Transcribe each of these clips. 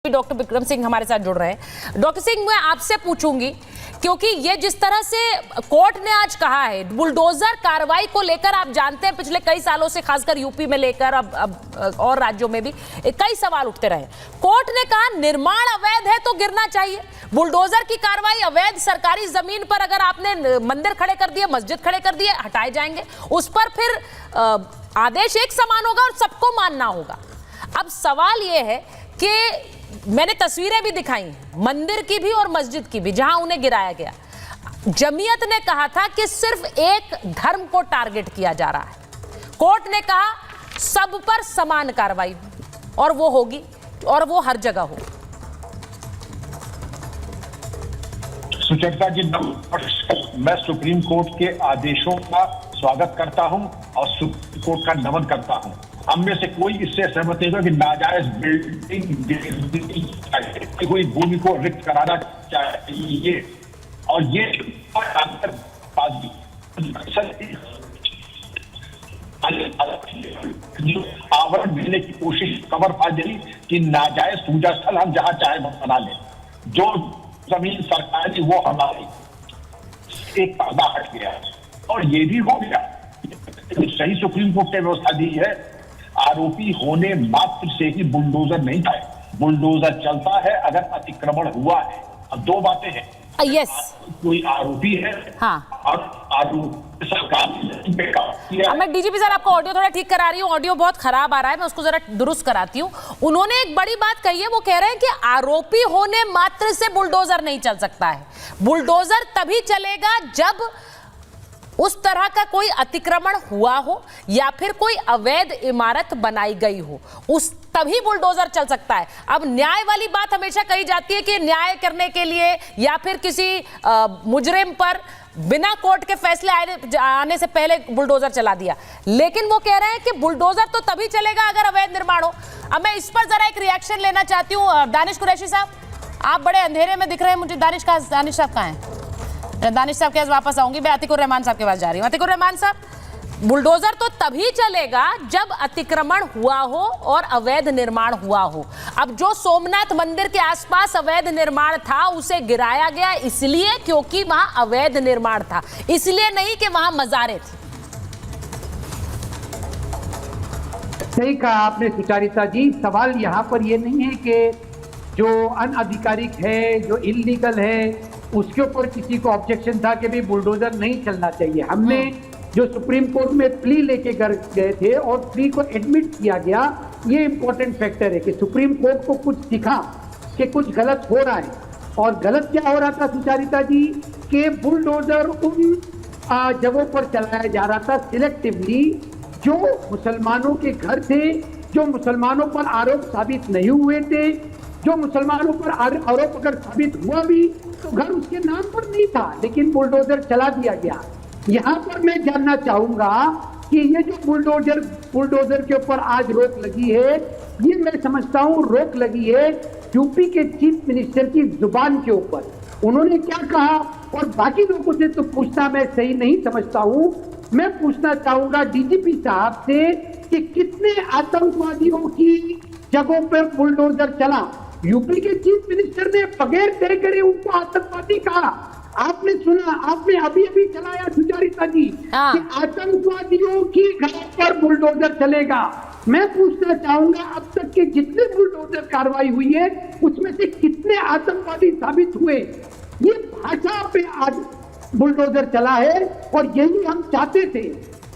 Doctor Vikram Singh हमारे साथ जुड़ रहे हैं। डॉक्टर सिंह, मैं आपसे पूछूंगी क्योंकि ये जिस तरह से कोर्ट ने आज कहा है बुलडोजर कार्रवाई को लेकर, आप जानते हैं पिछले कई सालों से खासकर यूपी में लेकर अब और राज्यों में भी कई सवाल उठते रहे। कोर्ट ने कहा निर्माण अवैध है तो गिरना चाहिए, बुलडोजर की कार्रवाई अवैध सरकारी जमीन पर अगर आपने मंदिर खड़े कर दिए, मस्जिद खड़े कर दिए, हटाए जाएंगे, उस पर फिर आदेश एक समान होगा और सबको मानना होगा। अब सवाल यह है कि मैंने तस्वीरें भी दिखाई मंदिर की भी और मस्जिद की भी जहां उन्हें गिराया गया। जमीयत ने कहा था कि सिर्फ एक धर्म को टारगेट किया जा रहा है। कोर्ट ने कहा सब पर समान कार्रवाई और वो होगी और वो हर जगह हो। सुचेता जी, मैं सुप्रीम कोर्ट के आदेशों का स्वागत करता हूं और सुप्रीम कोर्ट का नमन करता हूं। हम में से कोई इससे सहमत नहीं होगा कि नाजायज बिल्डिंग कोई भूमि को रिक्त कराना चाहिए और ये आवरण मिलने की कोशिश कमर फाजरी कि नाजायज पूजा स्थल हम जहां चाहे बना लें, जो जमीन सरकारी वो हमारी, एक पर्दा हट गया और ये भी हो गया। सही सुप्रीम कोर्ट ने व्यवस्था दी है, आरोपी होने मात्र से ही बुलडोजर नहीं था, बुलडोजर चलता है अगर अतिक्रमण हुआ है। अब दो बातें हैं, यस, कोई आरोपी है, हाँ, और आरोपी सरकार। मैं डीजीपी सर आपको ऑडियो थोड़ा ठीक करा रही हूँ, ऑडियो बहुत खराब आ रहा है, मैं उसको जरा दुरुस्त कराती हूँ। उन्होंने एक बड़ी बात कही है, वो कह रहे हैं कि आरोपी होने मात्र से बुलडोजर नहीं चल सकता है, बुलडोजर तभी चलेगा जब उस तरह का कोई अतिक्रमण हुआ हो या फिर कोई अवैध इमारत बनाई गई हो, उस तभी बुलडोजर चल सकता है। अब न्याय वाली बात हमेशा कही जाती है कि न्याय करने के लिए या फिर किसी मुजरिम पर बिना कोर्ट के फैसले आने से पहले बुलडोजर चला दिया, लेकिन वो कह रहे हैं कि बुलडोजर तो तभी चलेगा अगर अवैध निर्माण हो। अब मैं इस पर जरा एक रिएक्शन लेना चाहती हूँ। दानिश कुरैशी साहब, आप बड़े अंधेरे में दिख रहे हैं मुझे। दानिश साहब कहाँ हैं? दानिश साहब के पास वापस आऊंगी, मैं अतिकुर रहमान साहब के पास जा रही हूँ। अतिकुर रहमान साहब, बुलडोजर तो तभी चलेगा जब अतिक्रमण हुआ हो और अवैध निर्माण हुआ हो। अब जो सोमनाथ मंदिर के आसपास अवैध निर्माण था उसे गिराया गया इसलिए क्योंकि वहां अवैध निर्माण था, इसलिए नहीं कि वहां मजारें थी। सही कहा आपने सुचारिता जी। सवाल यहाँ पर यह नहीं है कि जो अनआधिकारिक है, जो इल्लीगल है, उसके ऊपर किसी को ऑब्जेक्शन था कि भी बुलडोजर नहीं चलना चाहिए। हमने जो सुप्रीम कोर्ट में प्ली लेके गए थे और प्ली को एडमिट किया गया, ये इंपॉर्टेंट फैक्टर है कि सुप्रीम कोर्ट को कुछ दिखा कि कुछ गलत हो रहा है। और गलत क्या हो रहा था सुचारिता जी, कि बुलडोजर उन जगहों पर चलाया जा रहा था सिलेक्टिवली जो मुसलमानों के घर थे, जो मुसलमानों पर आरोप साबित नहीं हुए थे, जो मुसलमानों पर आरोप अगर साबित हुआ भी तो घर उसके नाम पर नहीं था, लेकिन बुलडोजर चला दिया गया। यहाँ पर मैं जानना चाहूंगा कि ये जो बुलडोजर के ऊपर आज रोक लगी है, ये मैं समझता हूँ रोक लगी है यूपी के चीफ मिनिस्टर की जुबान के ऊपर। उन्होंने क्या कहा और बाकी लोगों से तो पूछना मैं सही नहीं समझता हूँ। मैं पूछना चाहूंगा डीजीपी साहब से कि कितने आतंकवादियों की जगहों पर बुलडोजर चला। यूपी के चीफ मिनिस्टर ने बगैर तय करे उनको आतंकवादी कहा। आपने सुना, आपने अभी चलाया सुचारिता जी कि आतंकवादियों की घर पर बुलडोजर चलेगा। मैं पूछना चाहूंगा अब तक के जितने बुलडोजर कार्रवाई हुई है उसमें से कितने आतंकवादी साबित हुए? ये भाषा पे आज बुलडोजर चला है और यही हम चाहते थे।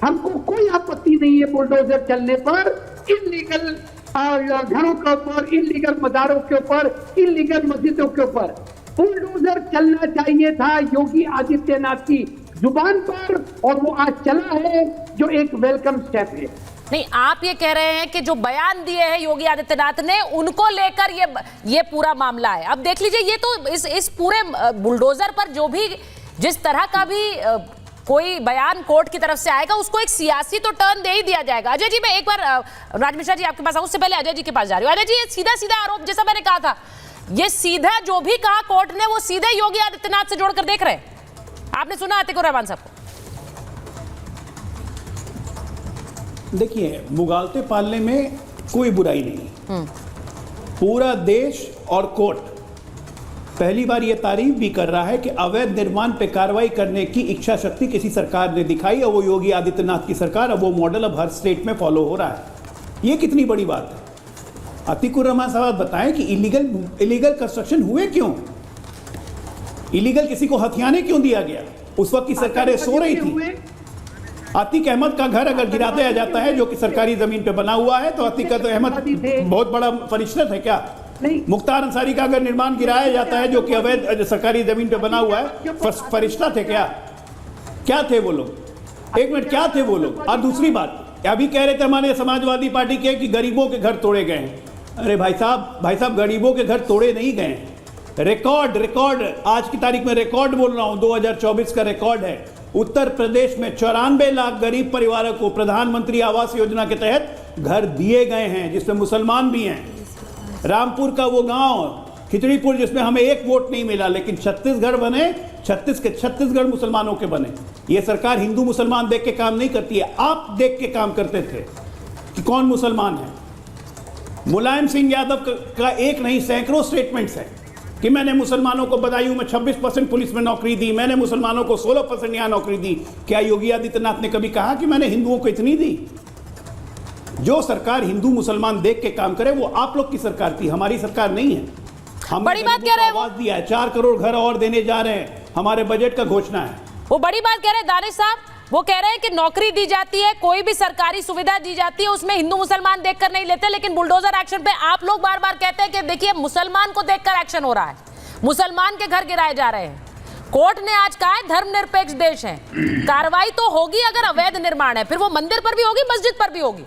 हमको कोई आपत्ति नहीं है बुलडोजर चलने पर, इल्लीगल घरों के ऊपर, इल्लीगल मज़ारों के ऊपर, इल्लीगल मस्जिदों के ऊपर बुलडोजर चलना चाहिए था योगी आदित्यनाथ की जुबान पर, और वो आज चला है जो एक वेलकम स्टेप है। नहीं, आप ये कह रहे हैं कि जो बयान दिए हैं योगी आदित्यनाथ ने उनको लेकर ये पूरा मामला है। अब देख लीजिए, ये तो इस पूरे बुलडोजर पर जो भी जिस तरह का भी कोई बयान कोर्ट की तरफ से आएगा उसको एक सियासी तो टर्न दे ही दिया जाएगा। अजय जी, मैं एक बार राज मिश्रा जी आपके पास आऊं, उससे पहले अजय जी के पास जा रही हूँ। अजय जी, ये सीधा सीधा आरोप, जैसा मैंने कहा था, ये सीधा जो भी कहा कोर्ट ने वो सीधे योगी आदित्यनाथ से जोड़कर देख रहे हैं। आपने सुना अतिकुर रहमान साहब को? देखिए, मुगालते पालने में कोई बुराई नहीं, पूरा देश और कोर्ट पहली बार ये तारीफ भी कर रहा है कि अवैध निर्माण पे कार्रवाई करने की इच्छा शक्ति किसी सरकार ने दिखाई और वो योगी आदित्यनाथ की सरकार, अब वो मॉडल अब हर स्टेट में फॉलो हो रहा है। ये कितनी बड़ी बात है। अतीकुर रहमान साहब बताएं कि इलीगल कंस्ट्रक्शन हुए क्यों, इलीगल किसी को हथियाने क्यों दिया गया? उस वक्त की सरकारें सो रही थी। अतीक अहमद का घर अगर गिरा दिया जाता है जो कि सरकारी जमीन पे बना हुआ है तो अतीक अहमद बहुत बड़ा फरिश्ता है क्या? नहीं। मुख्तार अंसारी का अगर निर्माण गिराया जाता है जो कि अवैध सरकारी जमीन पे बना हुआ है, फरिश्ता थे क्या? क्या थे वो लोग? एक मिनट, क्या थे वो लोग? और दूसरी बात, अभी कह रहे थे हमारे समाजवादी पार्टी के कि गरीबों के घर तोड़े गए हैं। अरे भाई साहब गरीबों के घर तोड़े नहीं गए। रिकॉर्ड आज की तारीख में रिकॉर्ड बोल रहा हूं, 2024 का रिकॉर्ड है। उत्तर प्रदेश में 94 लाख गरीब परिवारों को प्रधानमंत्री आवास योजना के तहत घर दिए गए हैं, जिसमें मुसलमान भी हैं। रामपुर का वो गांव खिचड़ीपुर जिसमें हमें एक वोट नहीं मिला, लेकिन 36 घर बने, 36 घर मुसलमानों के बने। ये सरकार हिंदू मुसलमान देख के काम नहीं करती है, आप देख के काम करते थे कि कौन मुसलमान है। मुलायम सिंह यादव का एक नहीं सैकड़ों स्टेटमेंट्स हैं कि मैंने मुसलमानों को बदायूं में 26% पुलिस में नौकरी दी, मैंने मुसलमानों को 16% यहां नौकरी दी। क्या योगी आदित्यनाथ ने कभी कहा कि मैंने हिंदुओं को इतनी दी? जो सरकार हिंदू मुसलमान देख के काम करे वो आप लोग की सरकार थी, हमारी सरकार नहीं है। हमने बड़ी बात कह रहे हैं वो। आवाज दिया है, 4 करोड़ घर और देने जा रहे हैं, हमारे बजट का घोषणा है। वो बड़ी बात कह रहे हैं दानिश साहब, वो कह रहे हैं कि नौकरी दी जाती है, कोई भी सरकारी सुविधा दी जाती है, उसमें हिंदू मुसलमान देखकर नहीं लेते, लेकिन बुलडोजर एक्शन पे आप लोग बार बार कहते हैं कि देखिए मुसलमान को देखकर एक्शन हो रहा है, मुसलमान के घर गिराए जा रहे हैं। कोर्ट ने आज कहा है धर्मनिरपेक्ष देश है, कार्रवाई तो होगी अगर अवैध निर्माण है, फिर वो मंदिर पर भी होगी, मस्जिद पर भी होगी।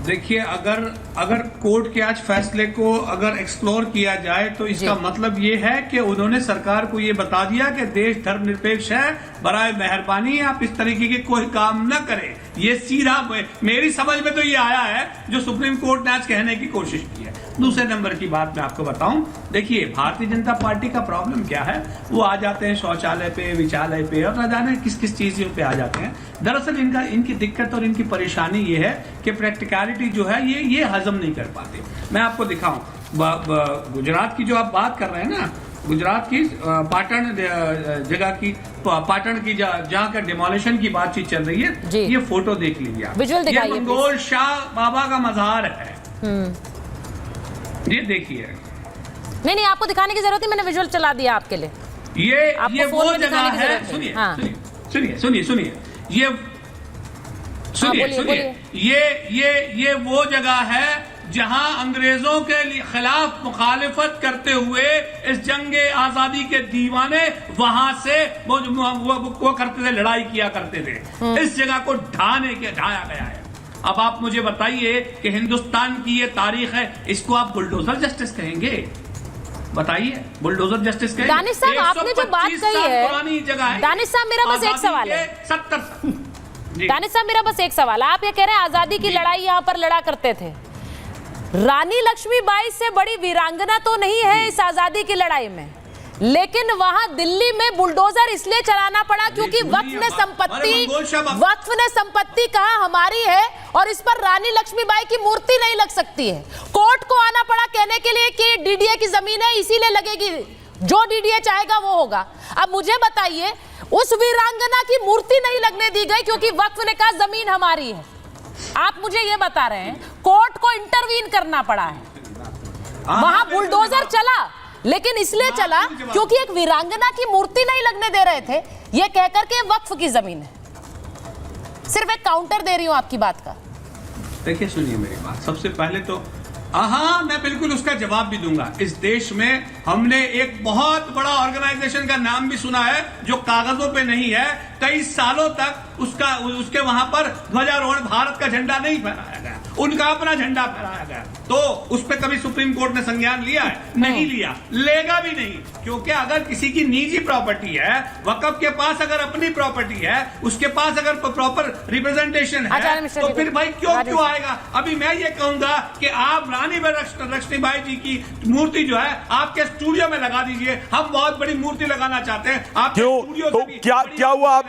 देखिए, अगर कोर्ट के आज फैसले को अगर एक्सप्लोर किया जाए तो इसका मतलब ये है कि उन्होंने सरकार को ये बता दिया कि देश धर्मनिरपेक्ष है, बराए मेहरबानी आप इस तरीके के कोई काम न करें। ये सीधा मेरी समझ में तो ये आया है जो सुप्रीम कोर्ट ने आज कहने की कोशिश की है। दूसरे नंबर की बात मैं आपको बताऊं, देखिए भारतीय जनता पार्टी का प्रॉब्लम क्या है, वो आ जाते हैं शौचालय पे, विचालय पे और न जाने किस किस चीजों पे आ जाते हैं। दरअसल इनकी दिक्कत और इनकी परेशानी ये है कि प्रैक्टिकलिटी जो है ये हजम नहीं कर पाते। मैं आपको दिखाऊं, गुजरात की जो आप बात कर रहे हैं ना, गुजरात की पाटन जगह की, पाटन की जहाँ का डिमोलिशन की बातचीत चल रही है, ये फोटो देख लीजिए आप। ये मंगोल शाह बाबा का मजार है, ये देखिए। नहीं आपको दिखाने की जरूरत नहीं, मैंने विजुअल चला दिया आपके लिए। ये वो जगह है, सुनिए ये वो जगह है जहां अंग्रेजों के खिलाफ मुखालिफत करते हुए इस जंगे आजादी के दीवाने वहां से वो करते थे, लड़ाई किया करते थे। इस जगह को ढाया गया है। अब आप मुझे बताइए कि हिंदुस्तान की ये तारीख है, इसको आप बुलडोजर जस्टिस कहेंगे? बताइए, बुलडोजर जस्टिस कहेंगे? दानिश साहब, आपने जो बात कही है, पुरानी जगह है। दानिश साहब, मेरा बस एक सवाल है। 70 दानिश साहब, मेरा बस एक सवाल है। आप ये कह रहे हैं आजादी की लड़ाई यहाँ पर लड़ा करते थे, रानी लक्ष्मीबाई से बड़ी वीरांगना तो नहीं है इस आजादी की लड़ाई में, लेकिन वहां दिल्ली में बुलडोजर इसलिए चलाना पड़ा क्योंकि वक्फ ने संपत्ति कहा हमारी है और इस पर रानी लक्ष्मीबाई की मूर्ति नहीं लग सकती है। कोर्ट को आना पड़ा कहने के लिए कि डीडीए की जमीन है इसीलिए लगेगी, जो डीडीए चाहेगा वो होगा। अब मुझे बताइए, उस वीरांगना की मूर्ति नहीं लगने दी गई क्योंकि वक्फ ने कहा जमीन हमारी है। आप मुझे ये बता रहे हैं कोर्ट को इंटरवीन करना पड़ा है, वहां बुलडोजर चला, लेकिन इसलिए चला क्योंकि एक वीरांगना की मूर्ति नहीं लगने दे रहे थे, ये कहकर के वक्फ की जमीन है। सिर्फ एक काउंटर दे रही हूं आपकी बात का। देखिए, सुनिए मेरी बात। सबसे पहले तो हाँ, मैं बिल्कुल उसका जवाब भी दूंगा। इस देश में हमने एक बहुत बड़ा ऑर्गेनाइजेशन का नाम भी सुना है जो कागजों पे नहीं है, कई सालों तक उसके वहां पर ध्वजारोहण, भारत का झंडा नहीं फहराया गया, उनका अपना झंडा फहराया गया। तो उस पर कभी सुप्रीम कोर्ट ने संज्ञान लिया है? नहीं लिया, लेगा भी नहीं, क्योंकि अगर किसी की निजी प्रॉपर्टी है, वक्फ के पास अगर अपनी प्रॉपर्टी है, उसके पास अगर प्रॉपर रिप्रेजेंटेशन है, तो फिर भाई क्यों आएगा? अभी मैं ये कहूंगा कि आप रानी लक्ष्मीबाई जी की मूर्ति जो है आपके स्टूडियो में लगा दीजिए। हम बहुत बड़ी मूर्ति लगाना चाहते हैं आपके स्टूडियो से भी। क्या हुआ?